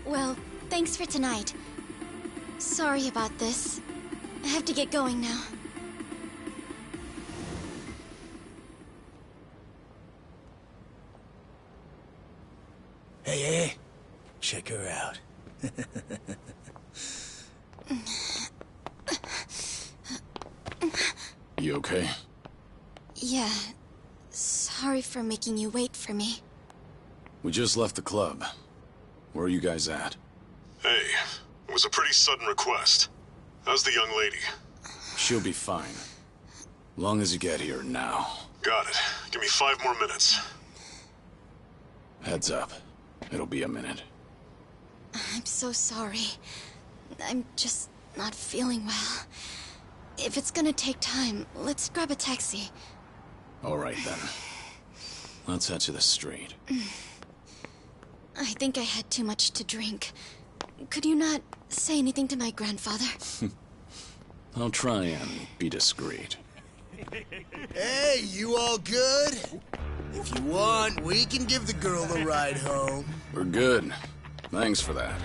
Well, thanks for tonight. Sorry about this. I have to get going now. Hey, check her out. You okay? Yeah. Sorry for making you wait for me. We just left the club. Where are you guys at? Hey, it was a pretty sudden request. How's the young lady? She'll be fine. Long as you get here now. Got it. Give me 5 more minutes. Heads up. It'll be a minute. I'm so sorry. I'm just not feeling well. If it's gonna take time, let's grab a taxi. All right, then. Let's head to the street. I think I had too much to drink. Could you not say anything to my grandfather? I'll try and be discreet. Hey, you all good? If you want, we can give the girl a ride home. We're good. Thanks for that.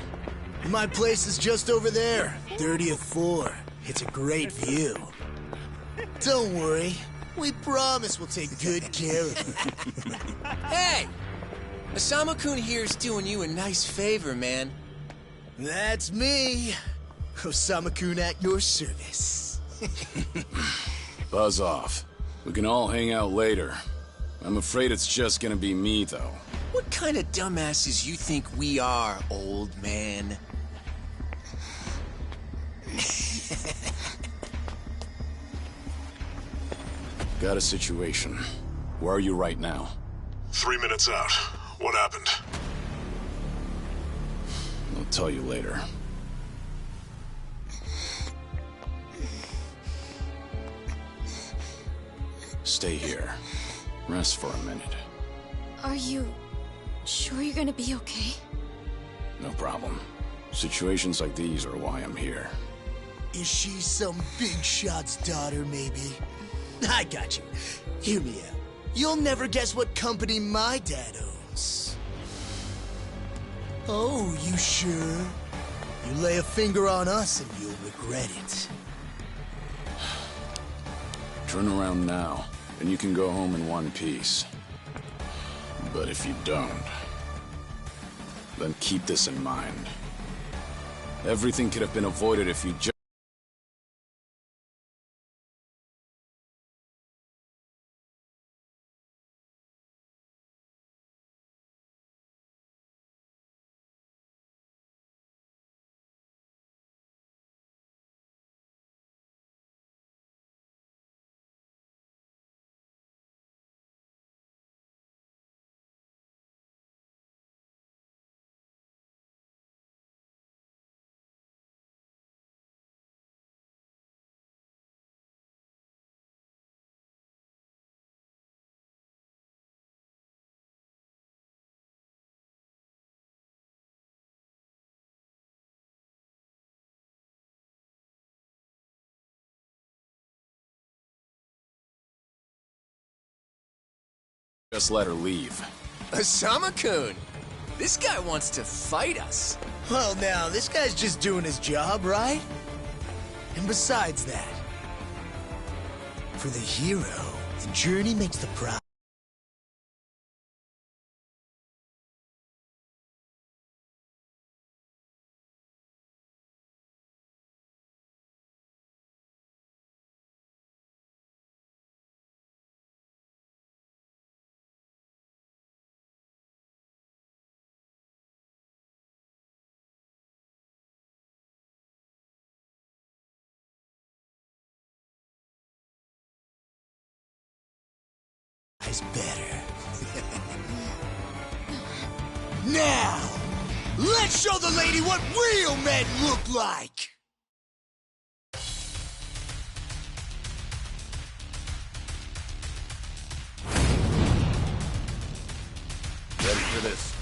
My place is just over there, 30th floor. It's a great view. Don't worry. We promise we'll take good care of her. Hey! Osama-kun here's doing you a nice favor, man. That's me. Osama-kun at your service. Buzz off. We can all hang out later. I'm afraid it's just gonna be me, though. What kind of dumbasses you think we are, old man? Got a situation. Where are you right now? 3 minutes out. What happened? I'll tell you later. Stay here. Rest for a minute. Are you sure you're gonna be okay? No problem. Situations like these are why I'm here. Is she some big shot's daughter, maybe? I got you. Hear me out. You'll never guess what company my dad owns. Oh, you sure? You lay a finger on us and you'll regret it. Turn around now, and you can go home in one piece. But if you don't, then keep this in mind. Everything could have been avoided if you just... Just let her leave. Osama-kun! This guy wants to fight us. Well, now, this guy's just doing his job, right? And besides that, for the hero, the journey makes the prize. Better. Now, let's show the lady what real men look like! Ready for this?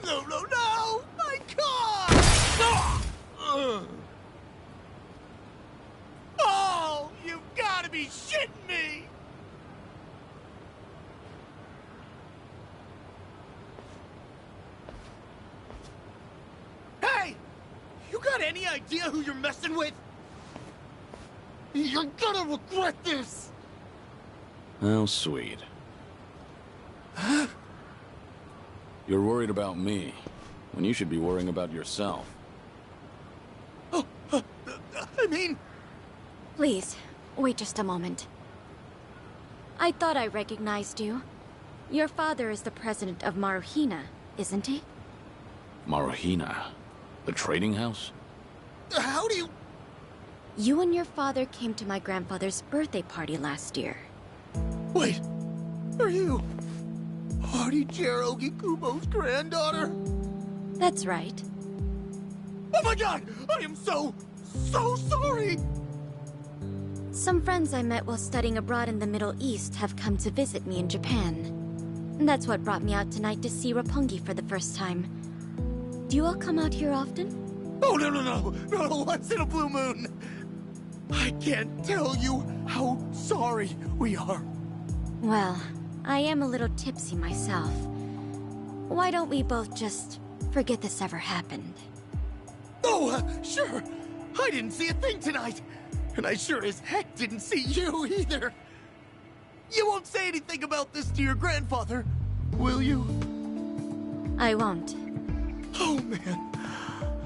No, no, no! My car! Oh, you've got to be shitting me! Hey! You got any idea who you're messing with? You're gonna regret this! How sweet. You're worried about me, when you should be worrying about yourself. I mean... Please, wait just a moment. I thought I recognized you. Your father is the president of Maruhina, isn't he? Maruhina? The trading house? How do you... You and your father came to my grandfather's birthday party last year. Wait, are you... Hardy-Jero Gikubo's granddaughter? That's right. Oh my god! I am so sorry! Some friends I met while studying abroad in the Middle East have come to visit me in Japan. That's what brought me out tonight to see Roppongi for the first time. Do you all come out here often? Oh, no, once in a blue moon! I can't tell you how sorry we are. Well, I am a little tipsy myself. Why don't we both just forget this ever happened? Oh, sure. I didn't see a thing tonight. And I sure as heck didn't see you either. You won't say anything about this to your grandfather, will you? I won't. Oh, man.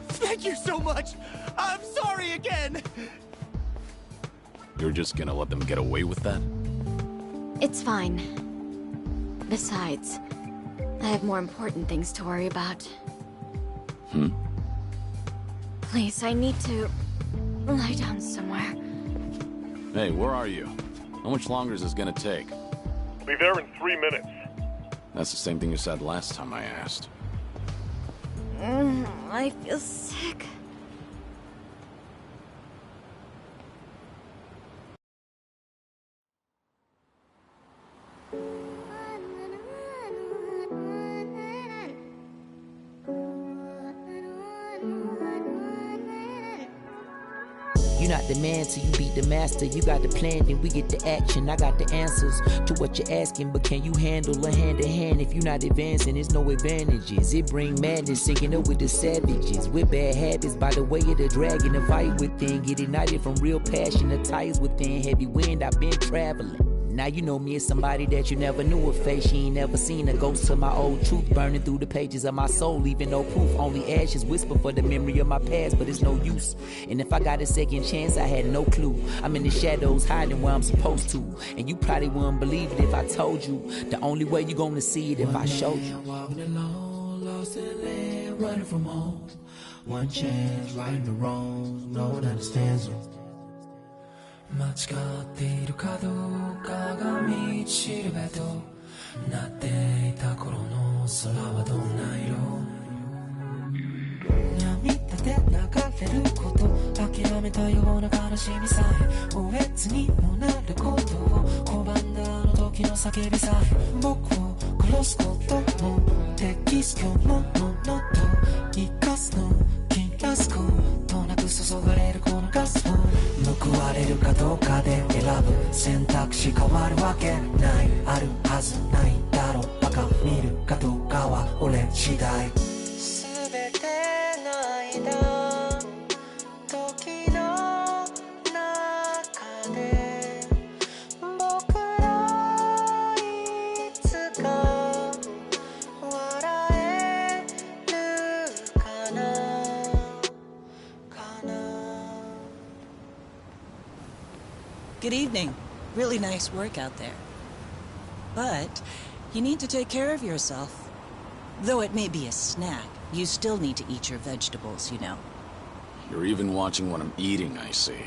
Thank you so much. I'm sorry again. You're just gonna let them get away with that? It's fine. Besides, I have more important things to worry about. Please, I need to lie down somewhere. Hey, where are you? How much longer is this gonna take? Be there in 3 minutes. That's the same thing you said last time I asked. I feel sick. You're not the man till you beat the master. You got the plan, then we get the action. I got the answers to what you're asking, but can you handle a hand-to-hand? If you're not advancing, there's no advantages. It bring madness, syncing up with the savages. With bad habits, by the way of the dragon, a fight within. Get ignited from real passion, the ties within. Heavy wind, I've been traveling. Now you know me as somebody that you never knew a face. She ain't never seen a ghost to my old truth, burning through the pages of my soul, leaving no proof. Only ashes whisper for the memory of my past, but it's no use. And if I got a second chance, I had no clue. I'm in the shadows, hiding where I'm supposed to. And you probably wouldn't believe it if I told you. The only way you're gonna see it if I showed you. Walking alone, lost in land, running from home. One chance, righting the wrongs, no one understands them. 間違っているかどうかが道しるべとなっていた頃の空はどんな色涙で流れること諦めたような悲しみさえおえつにもなることを拒んだあの時の叫びさえ僕を殺すことも適す今日ものと生かすの切らすことなく注がれるこのガスを報われるかどうかで選ぶ選択肢変わるわけないあるはずないだろバカ見るかどうかは俺次第全ての間時の中で僕らいつか笑えるかな Good evening. Really nice work out there. But you need to take care of yourself. Though it may be a snack, you still need to eat your vegetables, you know. You're even watching what I'm eating, I see.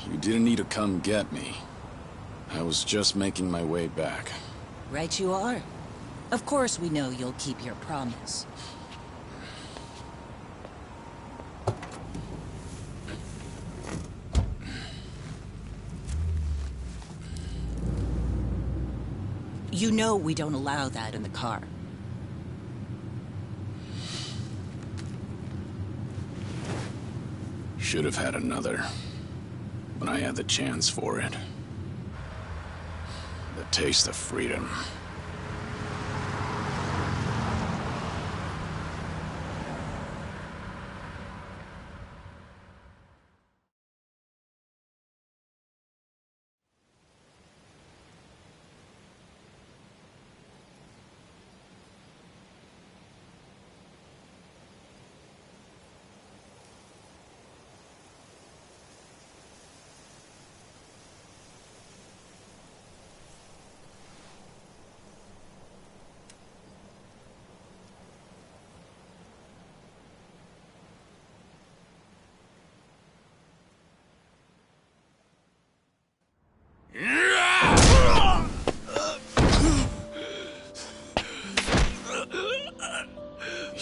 You didn't need to come get me. I was just making my way back. Right you are. Of course we know you'll keep your promise. You know we don't allow that in the car. Should have had another. When I had the chance for it. The taste of freedom.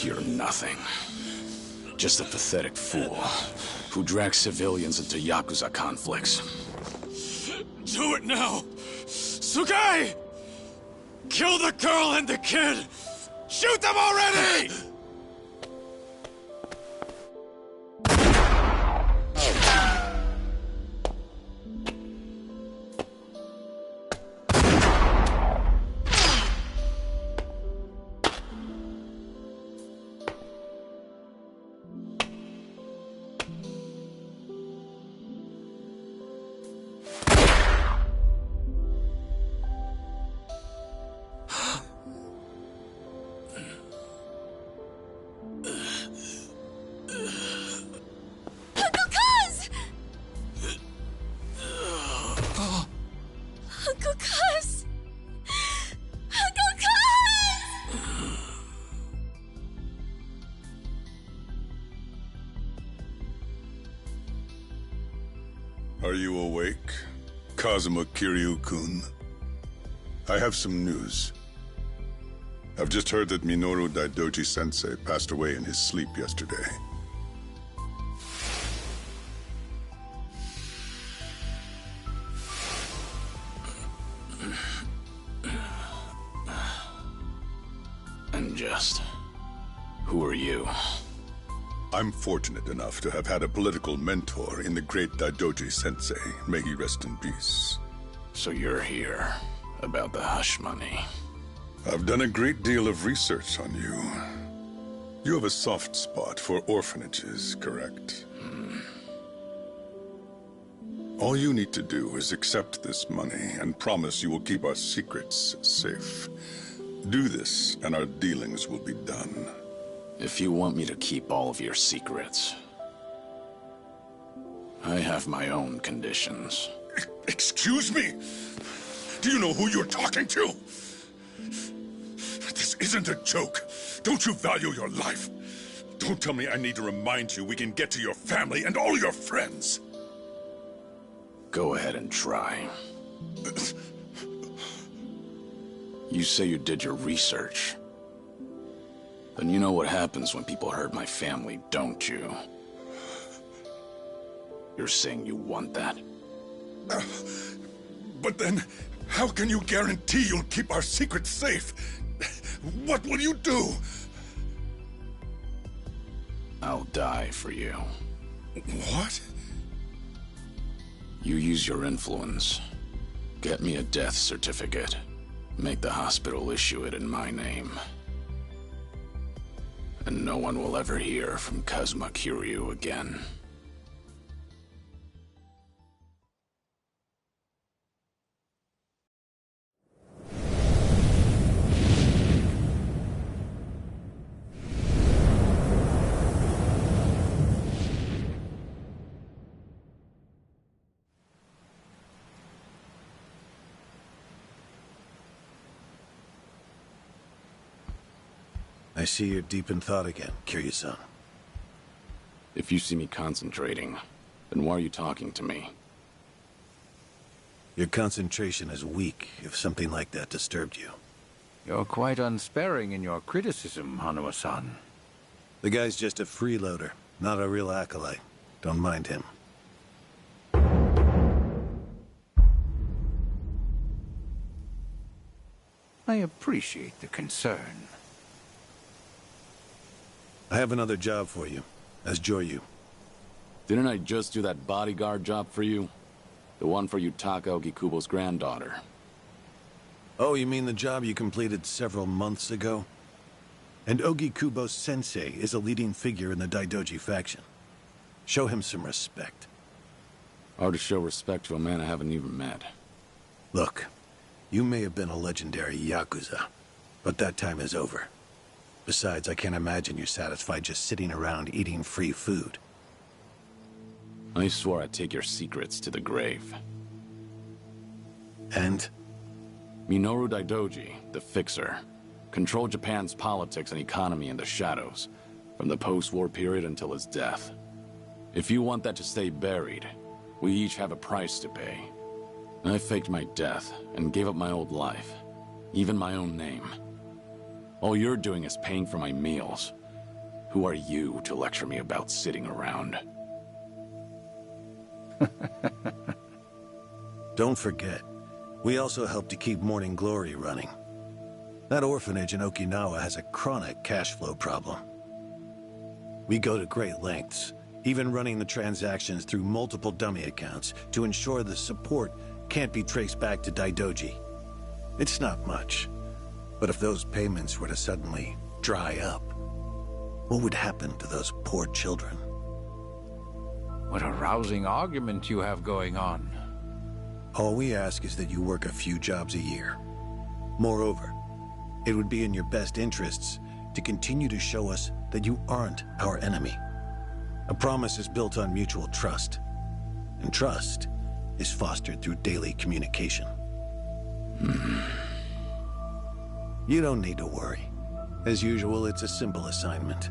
You're nothing. Just a pathetic fool who drags civilians into Yakuza conflicts. Do it now! Sugai! Kill the girl and the kid! Shoot them already! Are you awake, Kazuma Kiryu-kun? I have some news. I've just heard that Minoru Daidoji-sensei passed away in his sleep yesterday. And just... who are you? I'm fortunate enough to have had a political mentor in the great Daidoji-sensei. May he rest in peace. So you're here about the hush money. I've done a great deal of research on you. You have a soft spot for orphanages, correct? All you need to do is accept this money and promise you will keep our secrets safe. Do this, and our dealings will be done. If you want me to keep all of your secrets, I have my own conditions. Excuse me? Do you know who you're talking to? This isn't a joke. Don't you value your life? Don't tell me I need to remind you we can get to your family and all your friends. Go ahead and try. You say you did your research. Then you know what happens when people hurt my family, don't you? You're saying you want that? But then, how can you guarantee you'll keep our secrets safe? What will you do? I'll die for you. What? You use your influence. Get me a death certificate. Make the hospital issue it in my name. And no one will ever hear from Kazuma Kiryu again. I see you're deep in thought again, Kiryu-san. If you see me concentrating, then why are you talking to me? Your concentration is weak if something like that disturbed you. You're quite unsparing in your criticism, Hanuma-san. The guy's just a freeloader, not a real acolyte. Don't mind him. I appreciate the concern. I have another job for you, as Joryu. Didn't I just do that bodyguard job for you? The one for Yutaka Ogikubo's granddaughter. Oh, you mean the job you completed several months ago? And Ogikubo-sensei is a leading figure in the Daidoji faction. Show him some respect. Hard to show respect to a man I haven't even met. Look, you may have been a legendary Yakuza, but that time is over. Besides, I can't imagine you're satisfied just sitting around eating free food. I swore I'd take your secrets to the grave. And? Minoru Daidoji, the Fixer, controlled Japan's politics and economy in the shadows, from the post-war period until his death. If you want that to stay buried, we each have a price to pay. I faked my death and gave up my old life, even my own name. All you're doing is paying for my meals, Who are you to lecture me about sitting around? Don't forget, we also help to keep Morning Glory running. That orphanage in Okinawa has a chronic cash flow problem. We go to great lengths, even running the transactions through multiple dummy accounts to ensure the support can't be traced back to Daidoji. It's not much, but if those payments were to suddenly dry up, what would happen to those poor children? What a rousing argument you have going on. All we ask is that you work a few jobs a year. Moreover, it would be in your best interests to continue to show us that you aren't our enemy. A promise is built on mutual trust, and trust is fostered through daily communication. You don't need to worry. As usual, it's a simple assignment.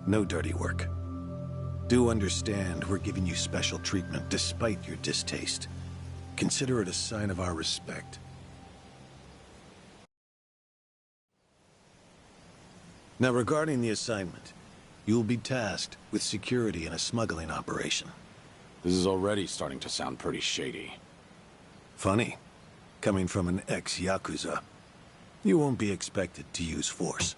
No dirty work. Do understand we're giving you special treatment despite your distaste. Consider it a sign of our respect. Now, regarding the assignment, you'll be tasked with security in a smuggling operation. This is already starting to sound pretty shady. Funny, coming from an ex-Yakuza. You won't be expected to use force.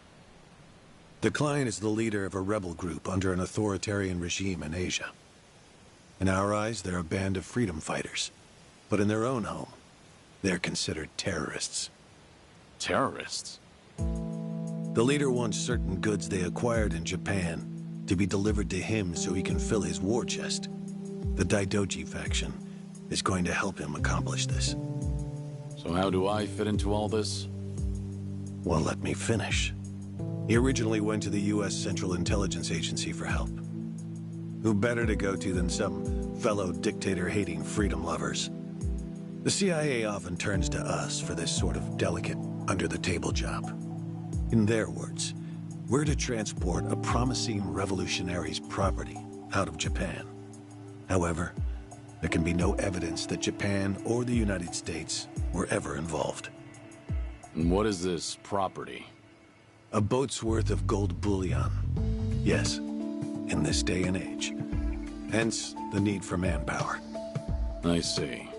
The client is the leader of a rebel group under an authoritarian regime in Asia. In our eyes, they're a band of freedom fighters. But in their own home, they're considered terrorists. Terrorists? The leader wants certain goods they acquired in Japan to be delivered to him so he can fill his war chest. The Daidoji faction is going to help him accomplish this. So how do I fit into all this? Well, let me finish. He originally went to the U.S. Central Intelligence Agency for help. Who better to go to than some fellow dictator-hating freedom lovers? The CIA often turns to us for this sort of delicate, under-the-table job. In their words, we're to transport a promising revolutionary's property out of Japan. However, there can be no evidence that Japan or the United States were ever involved. And what is this property? A boat's worth of gold bullion. Yes, in this day and age. Hence, the need for manpower. I see.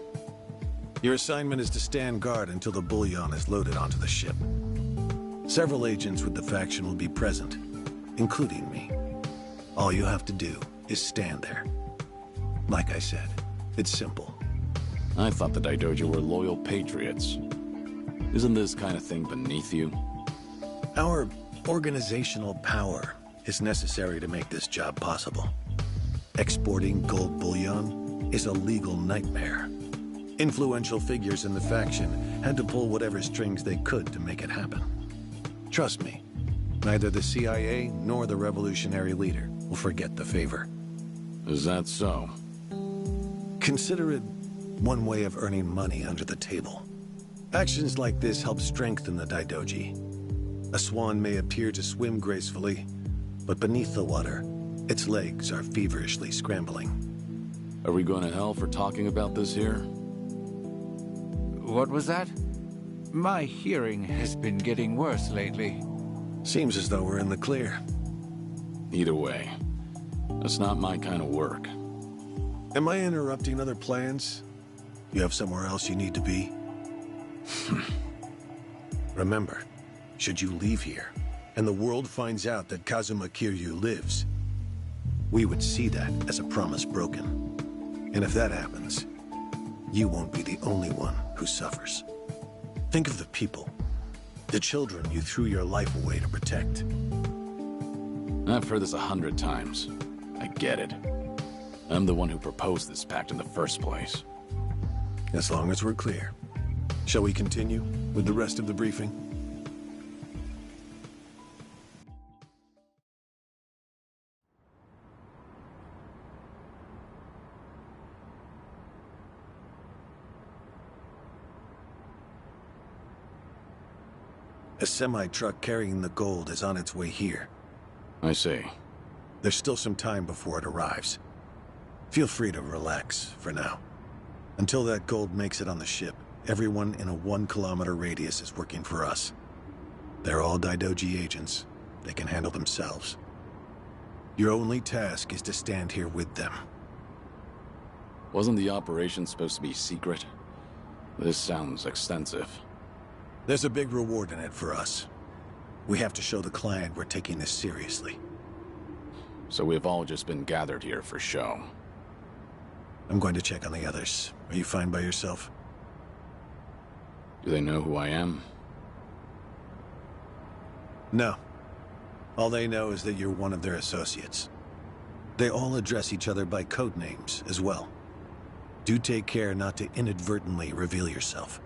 Your assignment is to stand guard until the bullion is loaded onto the ship. Several agents with the faction will be present, including me. All you have to do is stand there. Like I said, it's simple. I thought the Daidoji were loyal patriots. Isn't this kind of thing beneath you? Our organizational power is necessary to make this job possible. Exporting gold bullion is a legal nightmare. Influential figures in the faction had to pull whatever strings they could to make it happen. Trust me, neither the CIA nor the revolutionary leader will forget the favor. Is that so? Consider it one way of earning money under the table. Actions like this help strengthen the Daidoji. A swan may appear to swim gracefully, but beneath the water, its legs are feverishly scrambling. Are we going to hell for talking about this here? What was that? My hearing has been getting worse lately. Seems as though we're in the clear. Either way, that's not my kind of work. Am I interrupting other plans? You have somewhere else you need to be? Remember, should you leave here, and the world finds out that Kazuma Kiryu lives, we would see that as a promise broken. And if that happens, you won't be the only one who suffers. Think of the people, the children you threw your life away to protect. I've heard this 100 times. I get it. I'm the one who proposed this pact in the first place. As long as we're clear. Shall we continue with the rest of the briefing? A semi-truck carrying the gold is on its way here. I see. There's still some time before it arrives. Feel free to relax for now. Until that gold makes it on the ship, everyone in a 1-kilometer radius is working for us. They're all Daidoji agents. They can handle themselves. Your only task is to stand here with them. Wasn't the operation supposed to be secret? This sounds extensive. There's a big reward in it for us. We have to show the client we're taking this seriously. So we've all just been gathered here for show. I'm going to check on the others. Are you fine by yourself? Do they know who I am? No. All they know is that you're one of their associates. They all address each other by code names as well. Do take care not to inadvertently reveal yourself.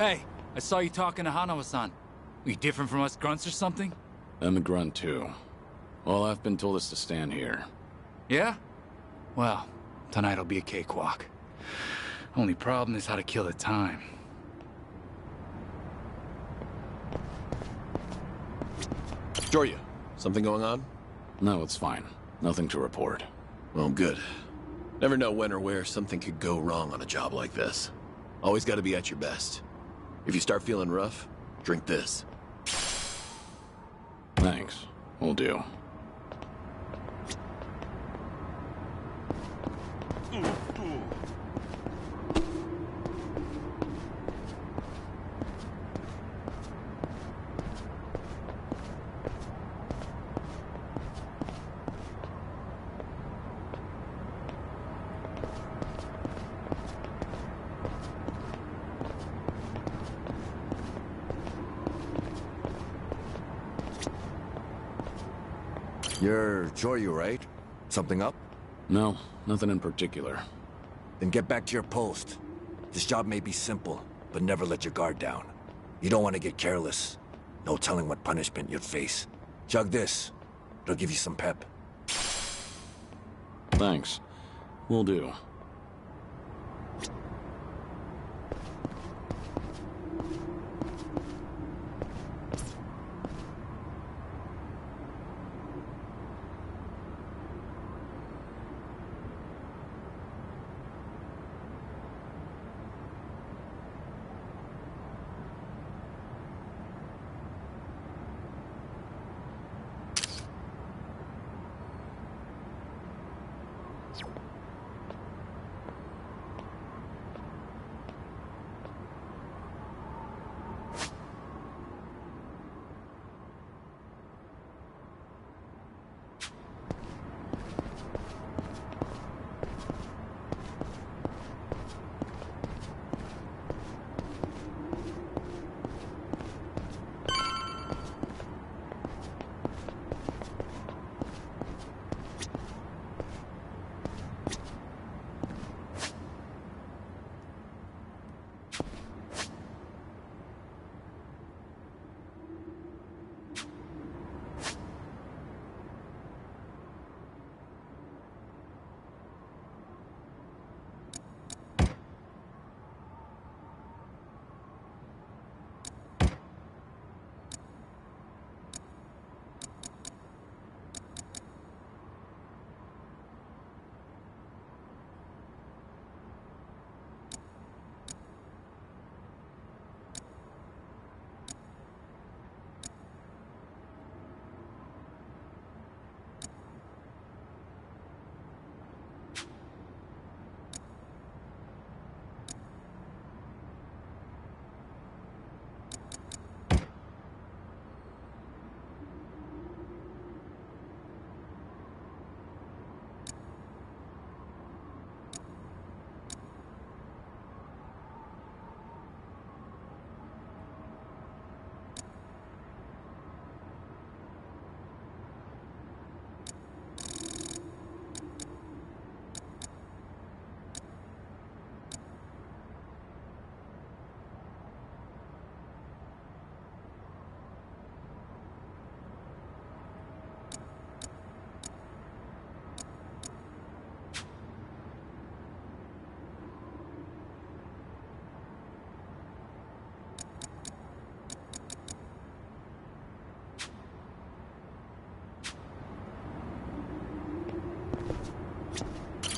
Hey, I saw you talking to Hanawa-san. Are you different from us grunts or something? I'm a grunt too. All I've been told is to stand here. Yeah? Well, tonight'll be a cakewalk. Only problem is how to kill the time. Joryu, something going on? No, it's fine. Nothing to report. Well, good. Never know when or where something could go wrong on a job like this. Always gotta be at your best. If you start feeling rough, drink this. Thanks. Will do. You're Joryu, right? Something up? No, nothing in particular. Then get back to your post. This job may be simple, but never let your guard down. You don't want to get careless. No telling what punishment you'd face. Chug this. It'll give you some pep. Thanks. Will do.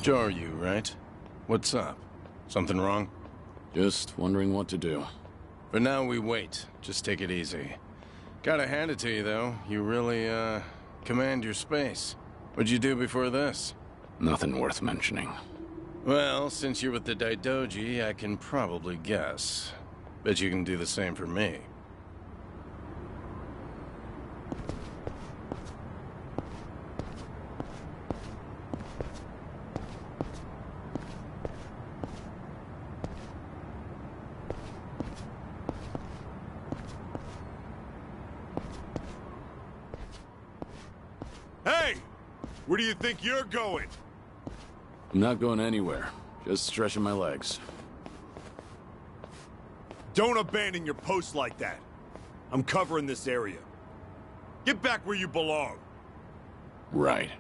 Joryu, right? What's up? Something wrong? Just wondering what to do. For now, we wait. Just take it easy. Gotta hand it to you, though. You really, command your space. What'd you do before this? Nothing worth mentioning. Well, since you're with the Daidoji, I can probably guess. Bet you can do the same for me. Hey! Where do you think you're going? I'm not going anywhere. Just stretching my legs. Don't abandon your post like that. I'm covering this area. Get back where you belong. Right.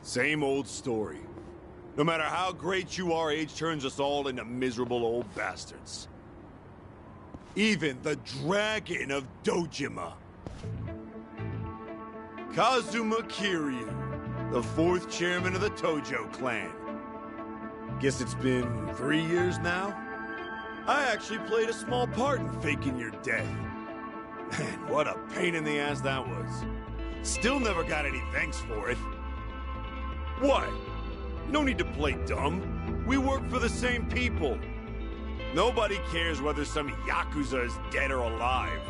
Same old story. No matter how great you are, age turns us all into miserable old bastards. Even the Dragon of Dojima. Kazuma Kiryu, the 4th chairman of the Tojo clan. Guess it's been 3 years now? I actually played a small part in faking your death. Man, what a pain in the ass that was. Still never got any thanks for it. What? No need to play dumb. We work for the same people. Nobody cares whether some Yakuza is dead or alive.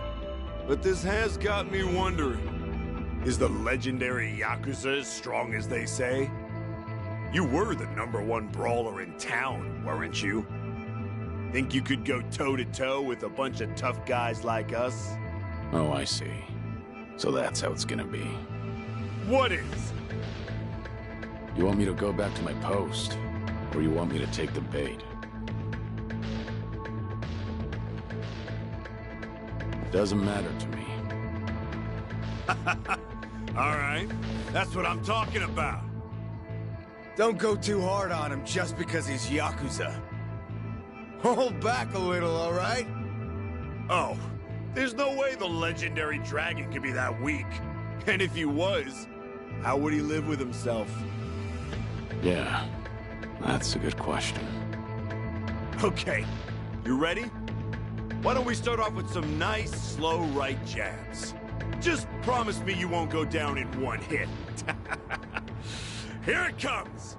But this has got me wondering. Is the legendary Yakuza as strong as they say? You were the #1 brawler in town, weren't you? Think you could go toe-to-toe with a bunch of tough guys like us? Oh, I see. So that's how it's gonna be. What is? You want me to go back to my post, or you want me to take the bait? Doesn't matter to me. All right, that's what I'm talking about. Don't go too hard on him just because he's Yakuza. Hold back a little, all right? Oh, there's no way the legendary dragon could be that weak. And if he was, how would he live with himself? Yeah, that's a good question. Okay, you ready? Why don't we start off with some nice, slow right jabs? Just promise me you won't go down in one hit. Here it comes!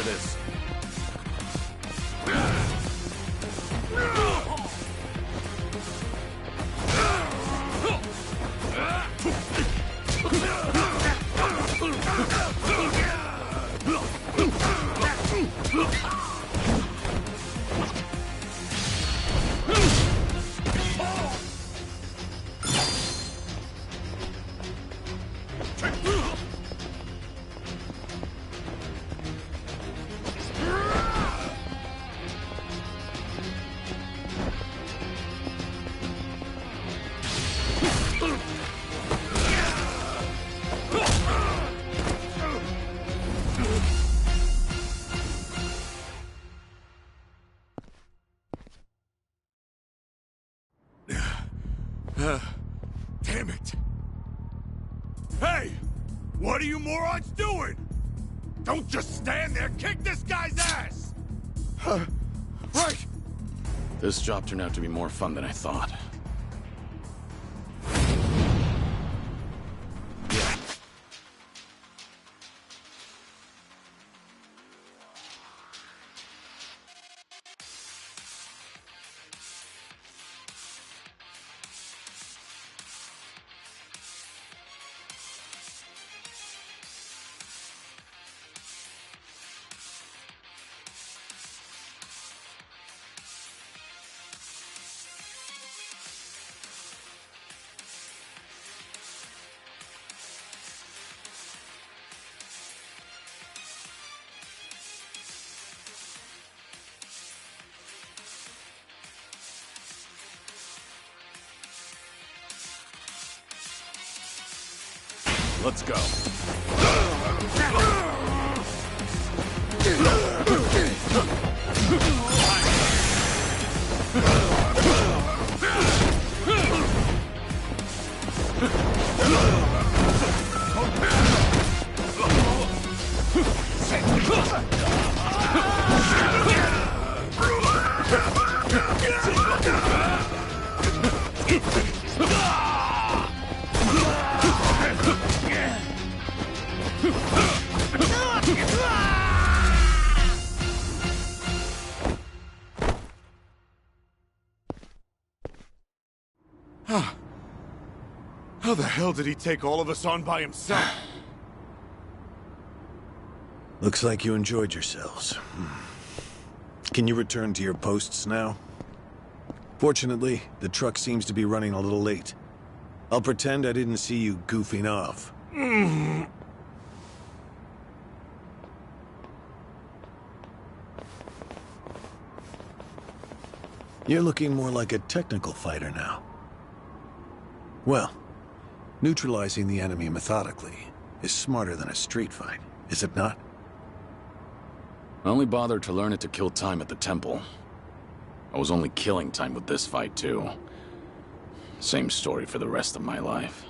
This. Damn it! Hey! What are you morons doing? Don't just stand there! Kick this guy's ass! Right! This job turned out to be more fun than I thought. Let's go. How the hell did he take all of us on by himself? Looks like you enjoyed yourselves. Can you return to your posts now? Fortunately, the truck seems to be running a little late. I'll pretend I didn't see you goofing off. You're looking more like a technical fighter now. Well, neutralizing the enemy methodically is smarter than a street fight, is it not? I only bothered to learn it to kill time at the temple. I was only killing time with this fight, too. Same story for the rest of my life.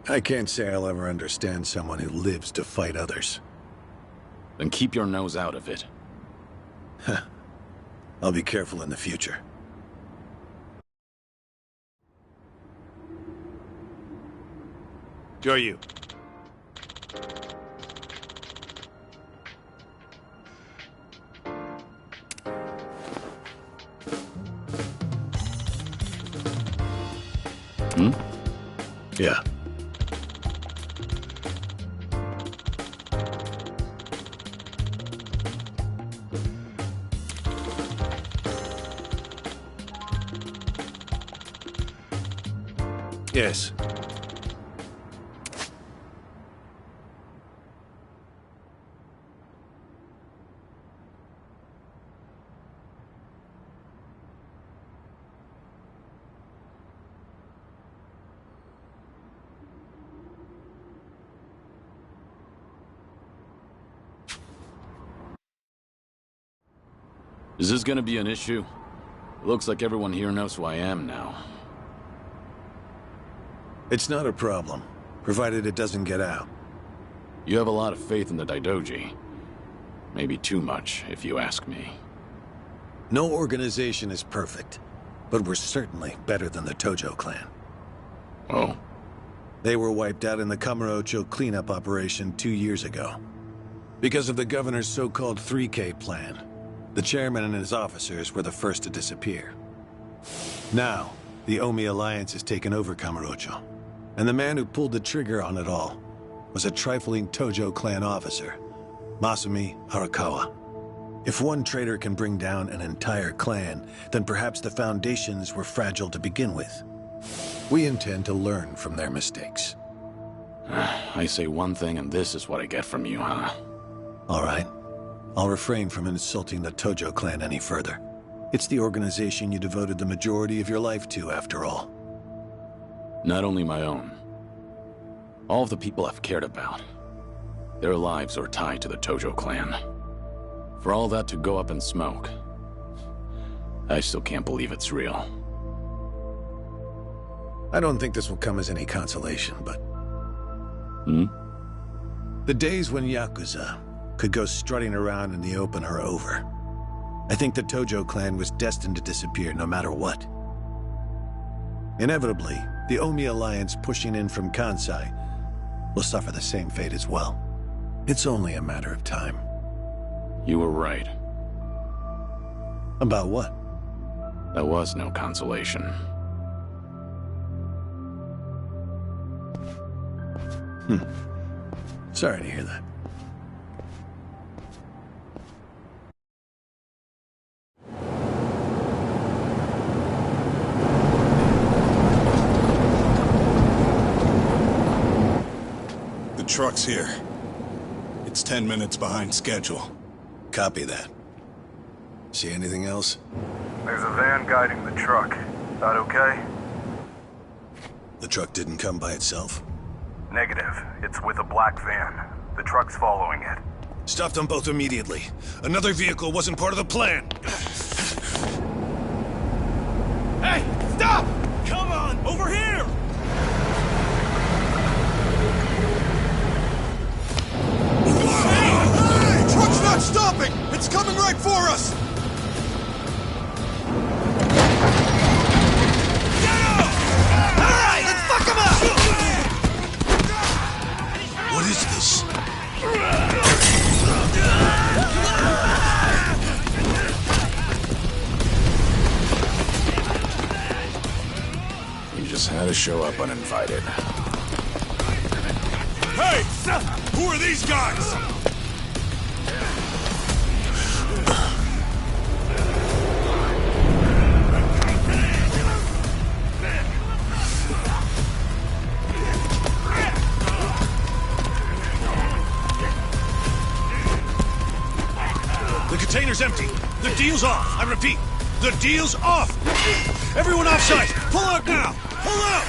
I can't say I'll ever understand someone who lives to fight others. Then keep your nose out of it. I'll be careful in the future. Go you. Yeah. Yes. Is this gonna be an issue? It looks like everyone here knows who I am now. It's not a problem, provided it doesn't get out. You have a lot of faith in the Daidoji. Maybe too much, if you ask me. No organization is perfect, but we're certainly better than the Tojo clan. Oh? They were wiped out in the Kamurocho cleanup operation 2 years ago. Because of the governor's so-called 3K plan, the chairman and his officers were the first to disappear. Now, the Omi Alliance has taken over Kamurocho, and the man who pulled the trigger on it all was a trifling Tojo clan officer, Masumi Arakawa. If one traitor can bring down an entire clan, then perhaps the foundations were fragile to begin with. We intend to learn from their mistakes. I say one thing and this is what I get from you, huh? All right. I'll refrain from insulting the Tojo clan any further. It's the organization you devoted the majority of your life to, after all. Not only my own. All of the people I've cared about. Their lives are tied to the Tojo clan. For all that to go up in smoke, I still can't believe it's real. I don't think this will come as any consolation, but... The days when Yakuza could go strutting around in the open are over. I think the Tojo clan was destined to disappear no matter what. Inevitably, the Omi Alliance pushing in from Kansai will suffer the same fate as well. It's only a matter of time. You were right. About what? There was no consolation. Sorry to hear that. The truck's here. It's 10 minutes behind schedule. Copy that. See anything else? There's a van guiding the truck. That okay? The truck didn't come by itself? Negative. It's with a black van. The truck's following it. Stop them both immediately. Another vehicle wasn't part of the plan. Hey, stop! Come on, over here! Hey! Truck's not stopping! It's coming right for us! Alright, let's fuck him up! What is this? guess. Had to show up uninvited. Hey! Who are these guys? The container's empty. The deal's off. I repeat, the deal's off. Everyone offside. Pull out now. Pull out.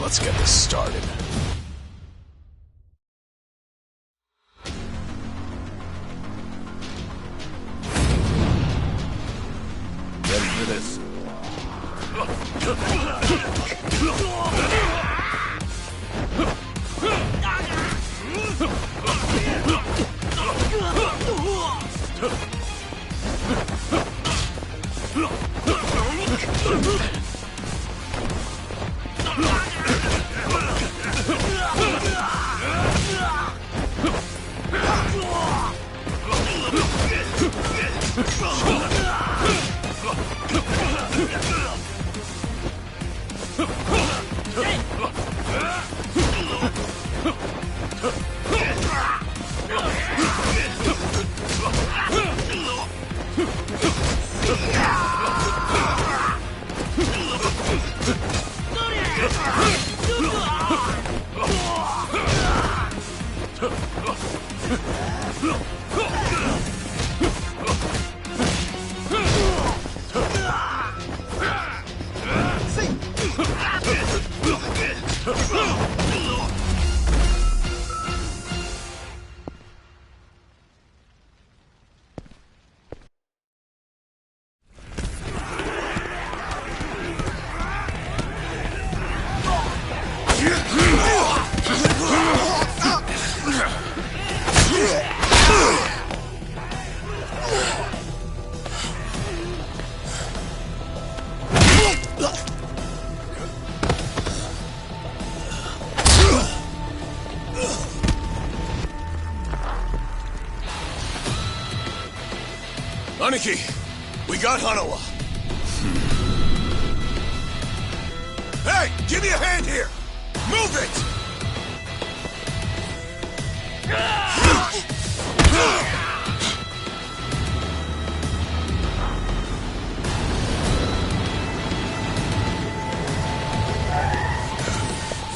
Let's get this started. Ready for this? Aniki, we got Hanawa. Hey, give me a hand here. Move it.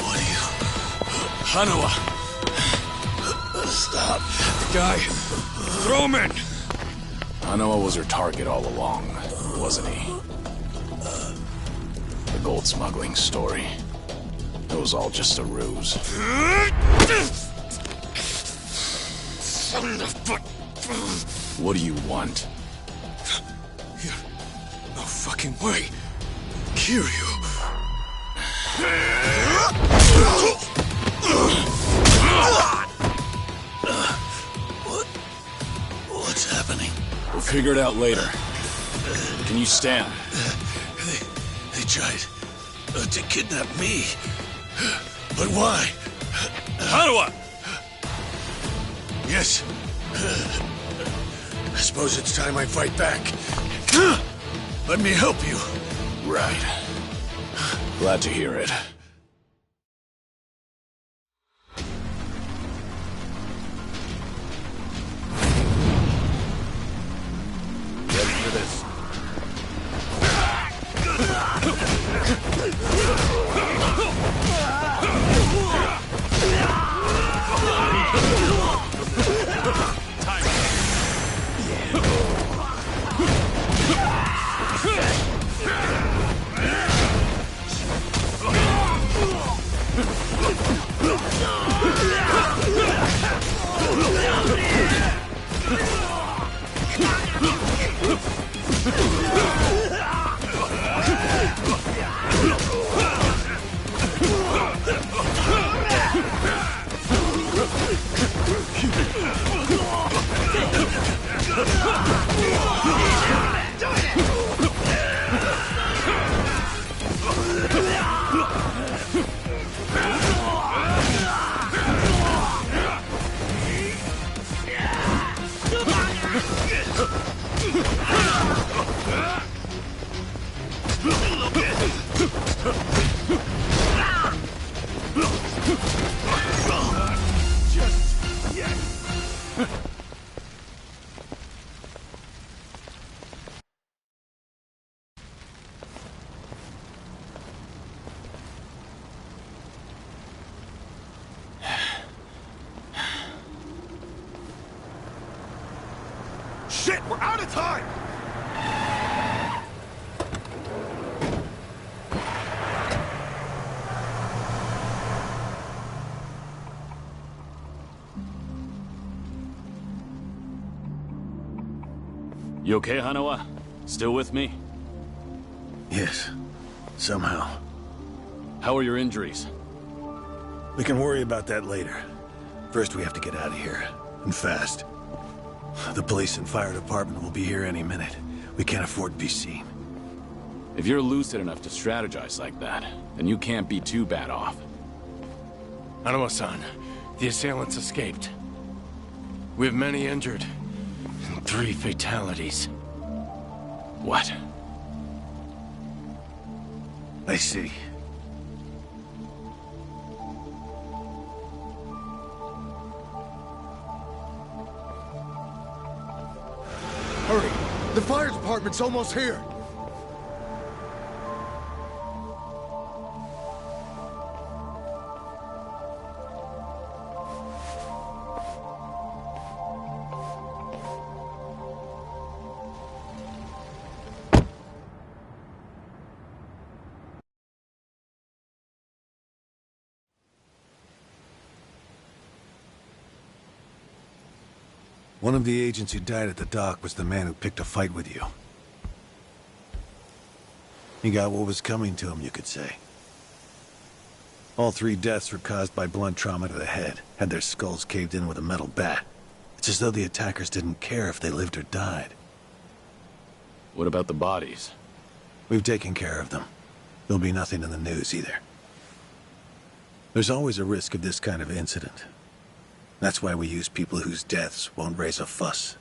What are you? Hanawa. Stop. Guy, throw him in. Hanawa was her target all along, wasn't he? The gold smuggling story. It was all just a ruse. Son of a... What do you want? No fucking way. Kiryu. What's happening? We'll figure it out later. Can you stand? They tried to kidnap me. But why? Hanawa! Yes. I suppose it's time I fight back. Let me help you. Right. Glad to hear it. Ready for this? Shit, we're out of time! You okay, Hanawa? Still with me? Yes. Somehow. How are your injuries? We can worry about that later. First, we have to get out of here. And fast. The police and fire department will be here any minute. We can't afford to be seen. If you're lucid enough to strategize like that, then you can't be too bad off. Hanawa-san, the assailants escaped. We have many injured. 3 fatalities. What? I see. Hurry! The fire department's almost here! One of the agents who died at the dock was the man who picked a fight with you. He got what was coming to him, you could say. All 3 deaths were caused by blunt trauma to the head, had their skulls caved in with a metal bat. It's as though the attackers didn't care if they lived or died. What about the bodies? We've taken care of them. There'll be nothing in the news either. There's always a risk of this kind of incident. That's why we use people whose deaths won't raise a fuss.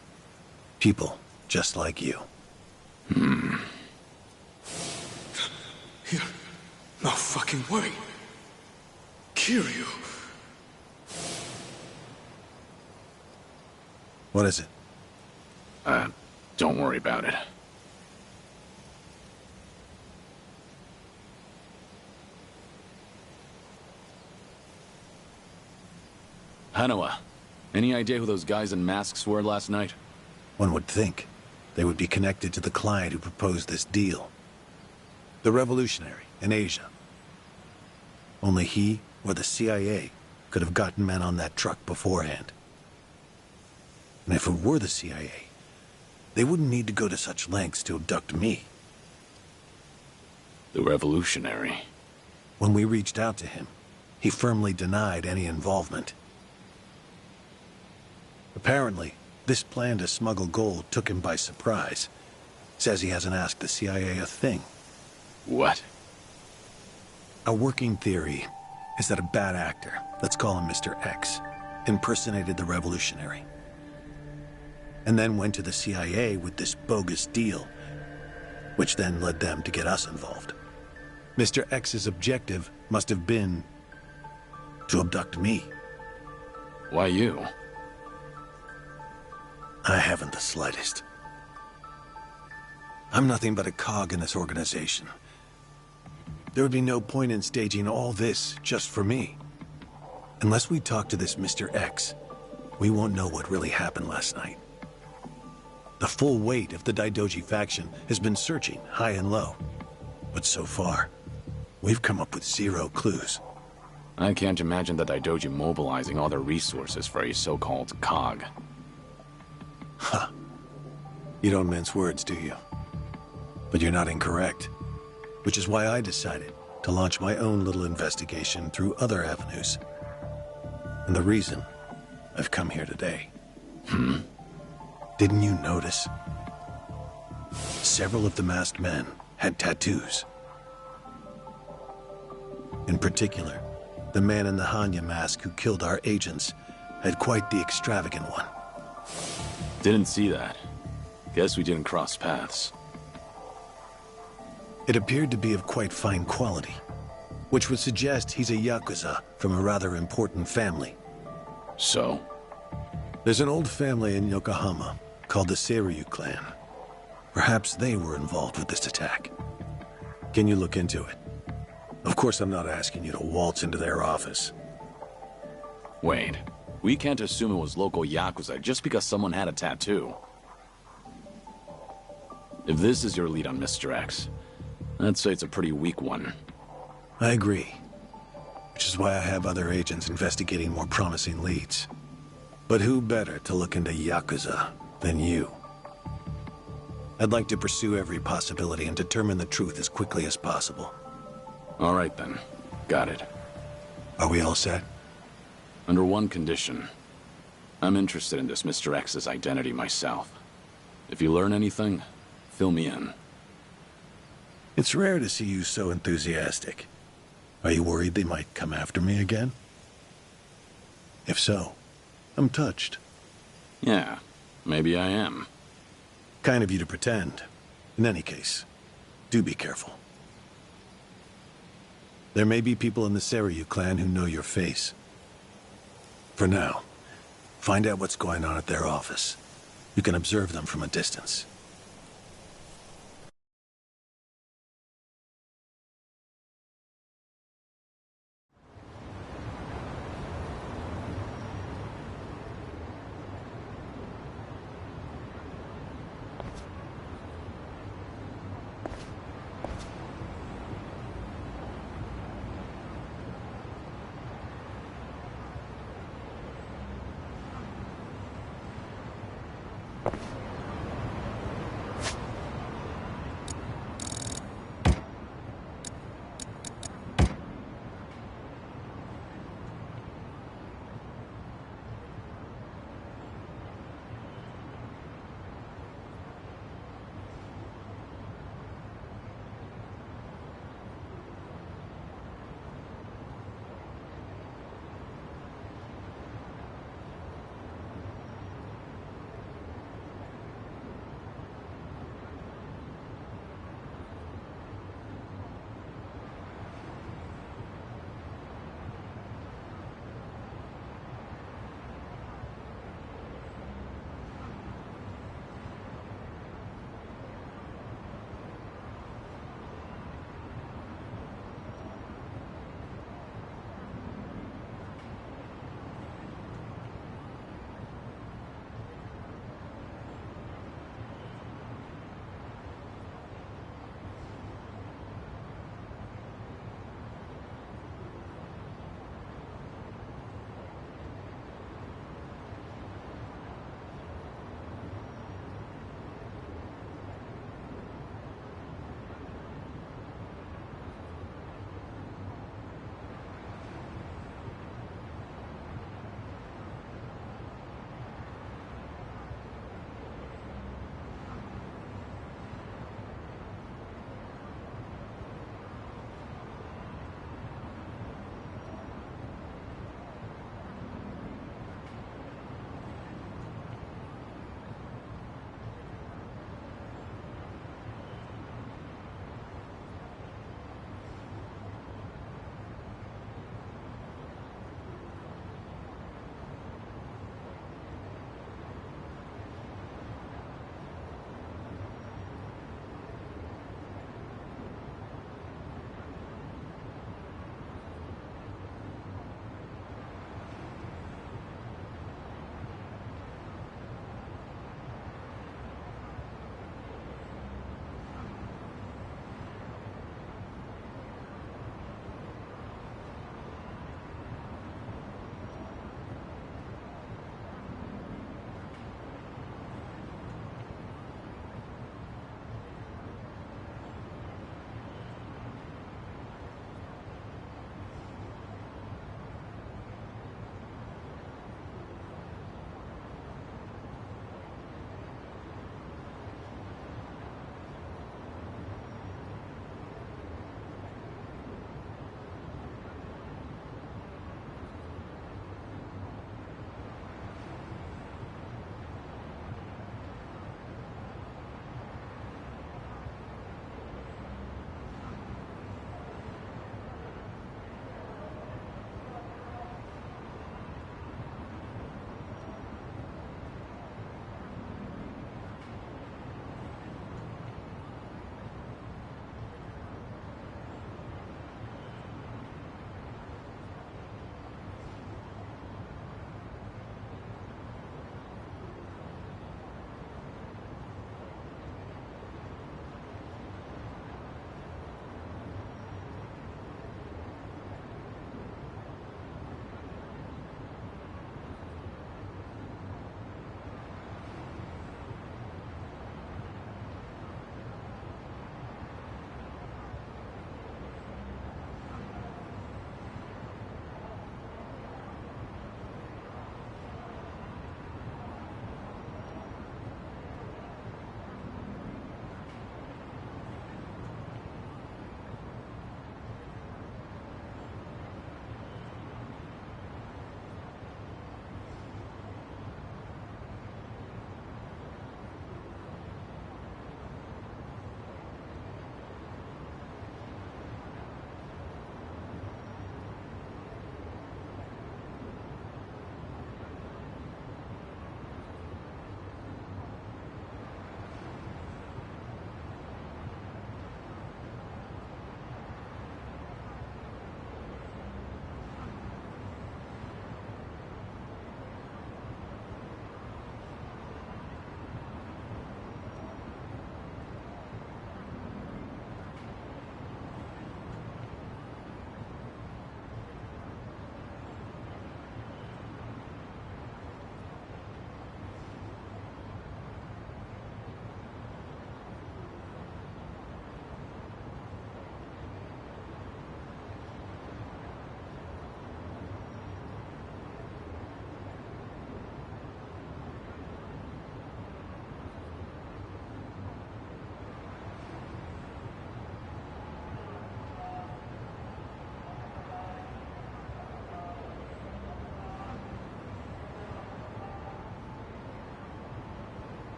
People just like you. No fucking way. Kiryu. What is it? Don't worry about it. Hanawa, any idea who those guys in masks were last night? One would think they would be connected to the client who proposed this deal. The revolutionary in Asia. Only he or the CIA could have gotten men on that truck beforehand. And if it were the CIA, they wouldn't need to go to such lengths to abduct me. The revolutionary. When we reached out to him, he firmly denied any involvement. Apparently, this plan to smuggle gold took him by surprise. Says he hasn't asked the CIA a thing. What? A working theory is that a bad actor, let's call him Mr. X, impersonated the revolutionary. And then went to the CIA with this bogus deal, which then led them to get us involved. Mr. X's objective must have been to abduct me. Why you? I haven't the slightest. I'm nothing but a cog in this organization. There would be no point in staging all this just for me. Unless we talk to this Mr. X, we won't know what really happened last night. The full weight of the Daidoji faction has been searching high and low. But so far, we've come up with 0 clues. I can't imagine the Daidoji mobilizing all their resources for a so-called cog. Huh. You don't mince words, do you? But you're not incorrect. Which is why I decided to launch my own little investigation through other avenues. And the reason I've come here today. Didn't you notice? Several of the masked men had tattoos. In particular, the man in the Hanya mask who killed our agents had quite the extravagant one. Didn't see that. Guess we didn't cross paths. It appeared to be of quite fine quality, which would suggest he's a Yakuza from a rather important family. So? There's an old family in Yokohama called the Seiryu clan. Perhaps they were involved with this attack. Can you look into it? Of course, I'm not asking you to waltz into their office. Wait. We can't assume it was local Yakuza just because someone had a tattoo. If this is your lead on Mr. X, I'd say it's a pretty weak one. I agree. Which is why I have other agents investigating more promising leads. But who better to look into Yakuza than you? I'd like to pursue every possibility and determine the truth as quickly as possible. All right then. Got it. Are we all set? Under one condition. I'm interested in this Mr. X's identity myself. If you learn anything, fill me in. It's rare to see you so enthusiastic. Are you worried they might come after me again? If so, I'm touched. Yeah, maybe I am. Kind of you to pretend. In any case, do be careful. There may be people in the Seiryu clan who know your face. For now, find out what's going on at their office. You can observe them from a distance.